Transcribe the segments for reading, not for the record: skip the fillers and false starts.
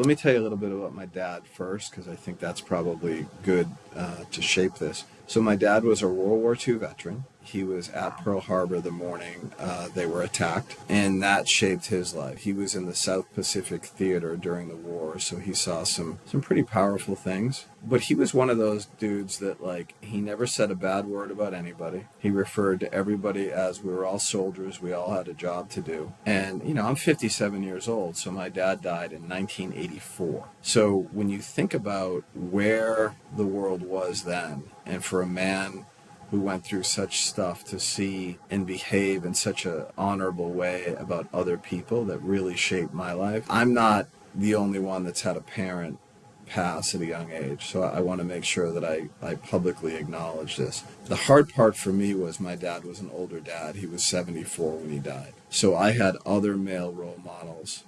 Let me tell you a little bit about my dad first, because I think that's probably good to shape this. So my dad was a World War II veteran. He was at Pearl Harbor the morning they were attacked, and that shaped his life. He was in the South Pacific Theater during the war, so he saw some pretty powerful things. But he was one of those dudes that, like, he never said a bad word about anybody. He referred to everybody as we were all soldiers. We all had a job to do. And, I'm 57 years old, so my dad died in 1984. So when you think about where the world was then, and for a man who went through such stuff to see and behave in such an honorable way about other people that really shaped my life. I'm not the only one that's had a parent pass at a young age, so I want to make sure that I publicly acknowledge this. The hard part for me was my dad was an older dad. He was 74 when he died. So I had other male role models,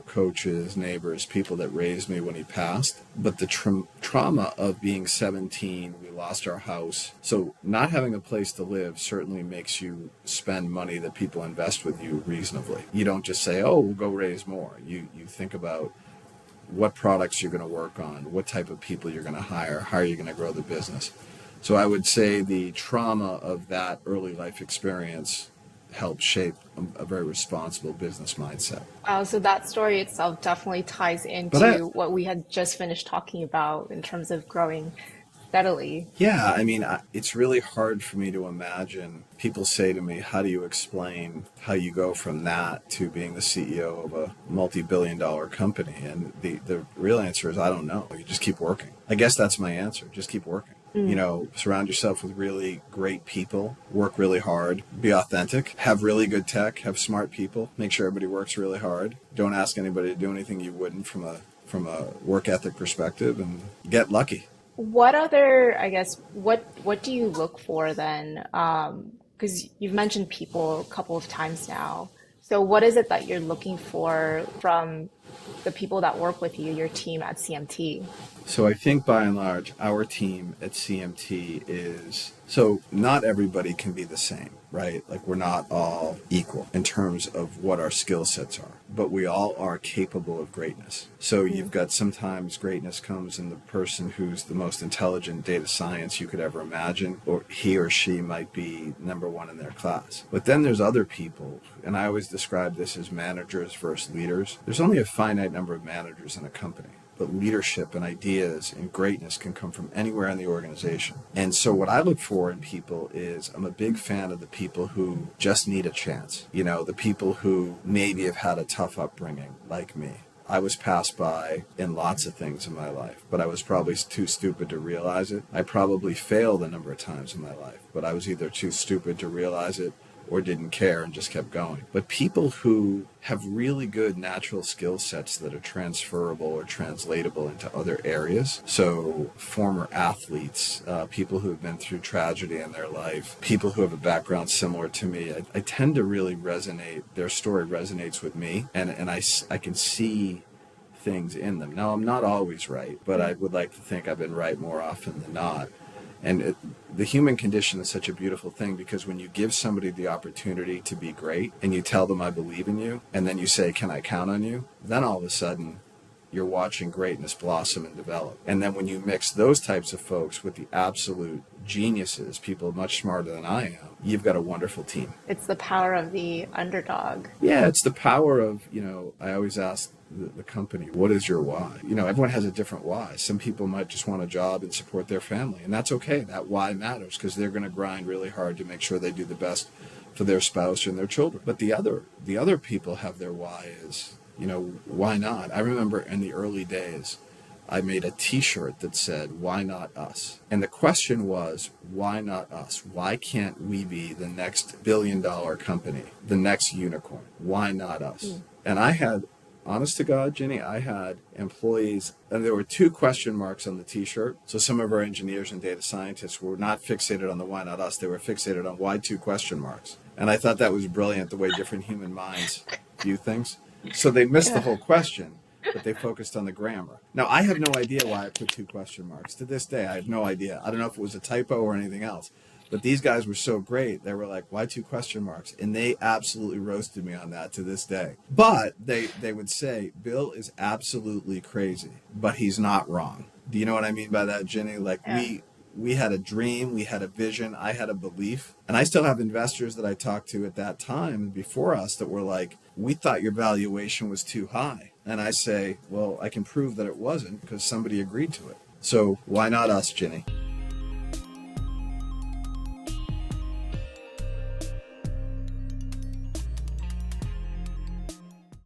coaches, neighbors, people that raised me when he passed. But the trauma of being 17, we lost our house. So not having a place to live certainly makes you spend money that people invest with you reasonably. You don't just say, oh, we'll go raise more. You think about what products you're going to work on, what type of people you're going to hire, how are you going to grow the business. So I would say the trauma of that early life experience helped shape a very responsible business mindset. So that story itself definitely ties into what we had just finished talking about in terms of growing steadily. Yeah, it's really hard for me to imagine. People say to me, how do you explain how you go from that to being the CEO of a multi-billion-dollar company? And the real answer is, I don't know. You just keep working. I guess that's my answer. Just keep working. Surround yourself with really great people, work really hard, be authentic, have really good tech, have smart people, make sure everybody works really hard. Don't ask anybody to do anything you wouldn't from a work ethic perspective, and get lucky. What other, what do you look for then? Because you've mentioned people a couple of times now. So what is it that you're looking for from the people that work with you, your team at CMT? So I think by and large, our team at CMT is, so not everybody can be the same, right? Like, we're not all equal in terms of what our skill sets are, but we all are capable of greatness. So you've got, sometimes greatness comes in the person who's the most intelligent data science you could ever imagine, or he or she might be number one in their class. But then there's other people, and I always describe this as managers versus leaders. There's only a finite number of managers in a company. But leadership and ideas and greatness can come from anywhere in the organization. And so what I look for in people is, I'm a big fan of the people who just need a chance. The people who maybe have had a tough upbringing, like me. I was passed by in lots of things in my life, but I was probably too stupid to realize it. I probably failed a number of times in my life, but I was either too stupid to realize it or didn't care and just kept going. But people who have really good natural skill sets that are transferable or translatable into other areas. So former athletes, people who have been through tragedy in their life, people who have a background similar to me, I tend to really resonate. Their story resonates with me, and I can see things in them. Now, I'm not always right, but I would like to think I've been right more often than not. And the human condition is such a beautiful thing, because when you give somebody the opportunity to be great and you tell them, I believe in you, and then you say, can I count on you? Then all of a sudden you're watching greatness blossom and develop. And then when you mix those types of folks with the absolute geniuses, people much smarter than I am, you've got a wonderful team. It's the power of the underdog. Yeah, it's the power of, I always ask the company, what is your why? Everyone has a different why. Some people might just want a job and support their family, and that's okay. That why matters, because they're going to grind really hard to make sure they do the best for their spouse and their children. But the other people have their why is, why not? I remember in the early days, I made a t-shirt that said, why not us? And the question was, why not us? Why can't we be the next billion-dollar company, the next unicorn? Why not us? And I had, honest to God, Ginny, I had employees, and there were 2 question marks on the t-shirt. So some of our engineers and data scientists were not fixated on the why not us. They were fixated on why 2 question marks. And I thought that was brilliant, the way different human minds view things. So they missed the whole question, but they focused on the grammar. Now, I have no idea why I put 2 question marks. To this day, I have no idea. I don't know if it was a typo or anything else. But these guys were so great. They were like, why two question marks? And they absolutely roasted me on that to this day. But they would say, Bill is absolutely crazy, but he's not wrong. Do you know what I mean by that, Jenny? Like Yeah. we had a dream, we had a vision, I had a belief. And I still have investors that I talked to at that time before us that were like, we thought your valuation was too high. And I say, well, I can prove that it wasn't because somebody agreed to it. So why not us, Jenny?